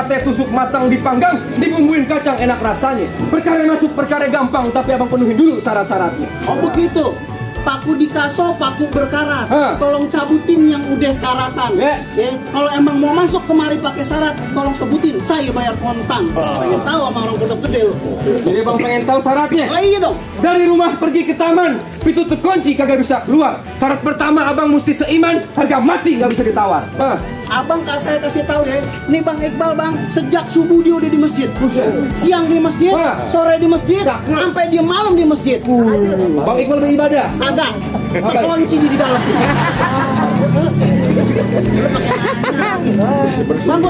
sate tusuk matang dipanggang, dibumbuin kacang enak rasanya. Perkara masuk perkara gampang, tapi abang penuhin dulu syarat-syaratnya. Oh begitu. Paku di kaso, paku berkarat. Ha. Tolong cabutin yang udah karatan. Ya. Kalau emang mau masuk kemari pakai syarat, tolong sebutin. Saya bayar kontan. Pengen tahu sama orang pondok gede lo. Jadi abang pengen tahu syaratnya. Oh iya dong. Dari rumah pergi ke taman, pintu terkunci kagak bisa keluar. Syarat pertama abang mesti seiman, harga mati nggak bisa ditawar. Abang saya kasih tahu ya, nih Bang Iqbal bang, sejak subuh dia udah di masjid. Buset. Siang di masjid, Wah. sore di masjid, sampai dia malam di masjid. Bang Iqbal beribadah. Ada, kunci di dalam. Bang,